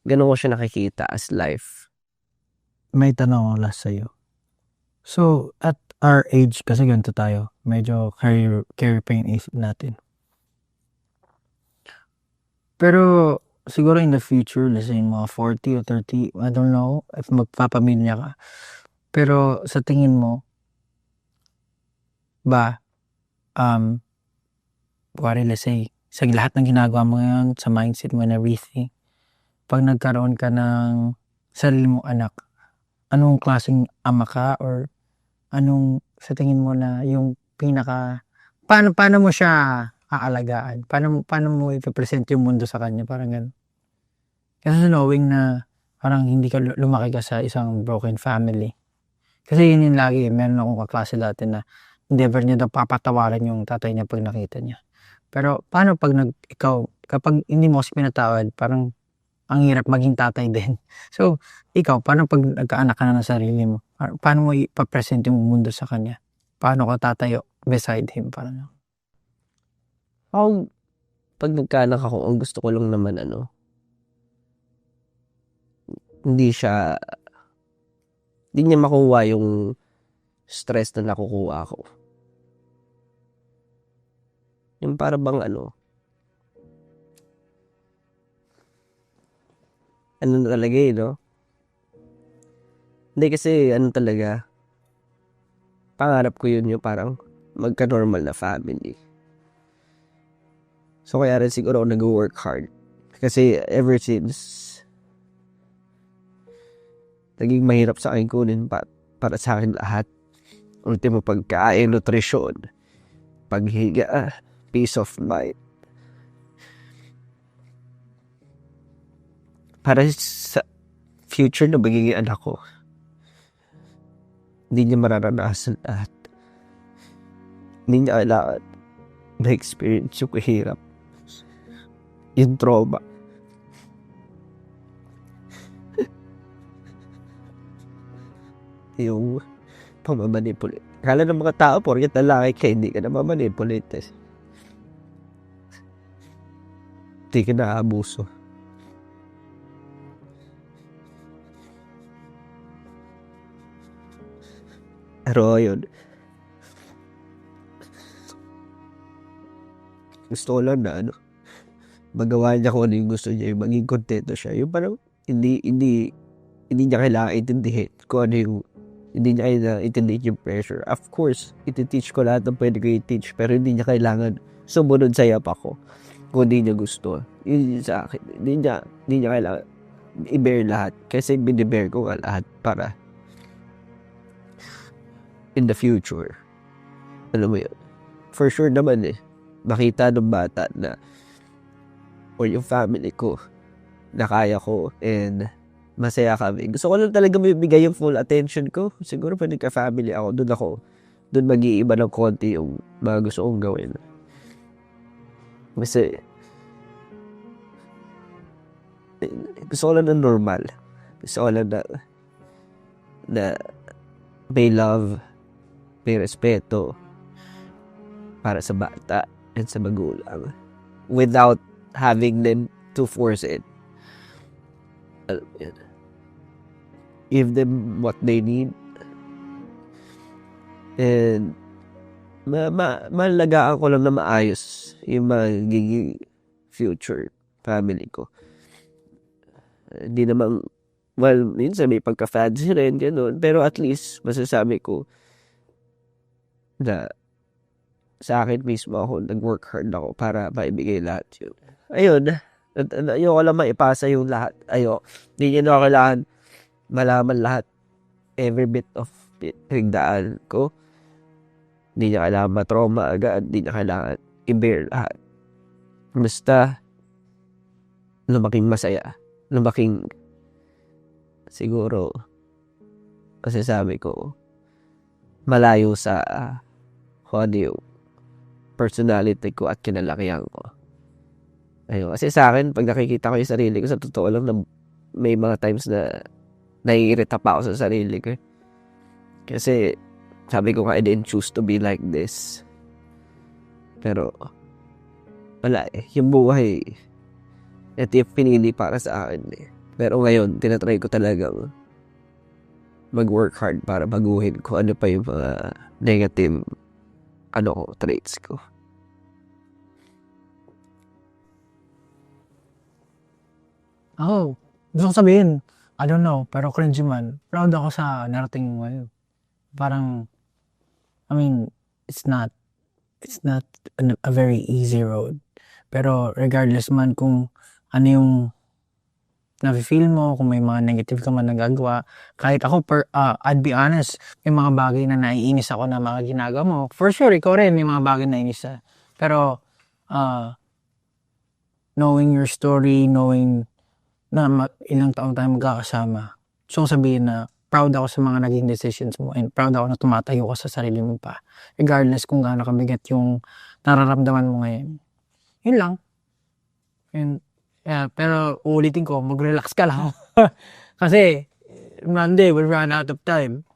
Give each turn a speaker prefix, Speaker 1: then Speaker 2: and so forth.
Speaker 1: Ganun ko siya nakikita as life.
Speaker 2: May tanong ako last sa'yo. So, at our age, kasi ganito tayo, medyo career pa yung isip natin. Pero, siguro in the future, let's say mga 40 or 30, I don't know if magpapamilya ka. Pero, sa tingin mo, ba, let's say, sa lahat ng ginagawa mo ngayon, sa mindset mo and everything, pag nagkaroon ka ng sarili mong anak, anong klaseng ama ka or anong sa tingin mo na yung pinaka paano mo siya aalagaan? Paano mo ipe-present yung mundo sa kanya? Parang ganun. Kasi knowing na parang hindi ka lumaki ka sa isang broken family. Kasi yun yung lagi, meron akong kaklase dati na never niya daw papatawaran yung tatay niya pag nakita niya. Pero paano pag ikaw, kapag hindi mo kasi pinatawad, parang ang hirap maging tatay din. So, ikaw, paano pag nagkaanak ka na ng sarili mo? Paano mo ipapresent yung mundo sa kanya? Paano ka tatayo beside him? Parang,
Speaker 1: Ako, pag nagkaanak ako, ang gusto ko lang naman hindi niya makuha yung stress na nakukuha ko. Yung para bang na talaga no? Hindi kasi talaga, pangarap ko yun yung parang magka-normal na family. So kaya rin siguro ako nag-work hard. Kasi ever since, naging mahirap sa akin kunin para sa akin lahat. Ultimo pagkain, nutrisyon, paghiga, peace of mind. Para sa future na magiging anak ko, hindi niya mararanasan lahat. Hindi niya kailangan na-experience yung kahirap, yung trauma. Yung pamamanipulate. Akala ng mga tao, porket lalaki ka, hindi ka na mamanipulate. Hindi ka na abuso. Pero yun, gusto ko lang na magawa niya kung ano yung gusto niya, yung maging kontento siya. Yung parang hindi niya kailangan intindihin kung ano yung, hindi niya kailangan intindihin yung pressure. Of course, iti-teach ko lahat ng pwede ko i-teach, pero hindi niya kailangan sumunod sa yap ako kung hindi niya gusto. Yun sa akin. Hindi niya kailangan i-bear lahat. Kasi binibear ko nga lahat para in the future. Alam mo yun? For sure naman makita ng bata na or yung family ko na kaya ko and masaya kami. Gusto ko lang talaga mabibigay yung full attention ko. Siguro pag nagka-family ako, doon mag-iiba ng konti yung mga gusto kong gawin. Kasi gusto ko lang na normal. Gusto ko lang na may love, may respeto para sa bata and sa magulang without having them to force it. Alam mo yan. Give them what they need and malagaan ko lang na maayos yung magiging future family ko. Hindi naman, well, minsan may pagka-fancy rin, gano'n. Pero at least, masasabi ko na sa akin mismo ako, nag-work hard ako para maibigay lahat yun. Ayun, ayoko lang maipasa yung lahat. Hindi niya na kailangan malaman lahat, every bit of pinagdaan ko. Hindi niya kailangan matrauma agad, hindi niya kailangan i-bear lahat. Basta, lumaking masaya. Lumaking, siguro, masasabi ko, malayo sa kung ano yung personality ko at kinalakihan ko. Ayun, kasi sa akin, pag nakikita ko yung sarili ko, sa totoo lang na may mga times na naiirita pa ako sa sarili ko. Kasi, sabi ko nga, I didn't choose to be like this. Pero, wala yung buhay, ito yung pinili para sa akin Pero ngayon, tinatry ko talagang mag-work hard para baguhin ko ano pa yung mga negative traits ko.
Speaker 2: Gusto ko sabihin, I don't know, pero cringe man. Proud ako sa narating mo ngayon. Parang, I mean, it's not a very easy road. Pero regardless man kung ano yung nafe-feel mo, kung may mga negative ka man nagagawa, kahit ako, I'd be honest, may mga bagay na naiinis ako na mga ginagawa mo. For sure, ikaw rin, may mga bagay na naiinis na. Pero, knowing your story, knowing na ilang taon tayo magkakasama, so sabihin na proud ako sa mga naging decisions mo and proud ako na tumatayo ka sa sarili mo pa. Regardless kung gaano kabigat yung nararamdaman mo ngayon. Yun lang. Pero uulitin ko, mag-relax ka lang. Kasi Monday will run out of time.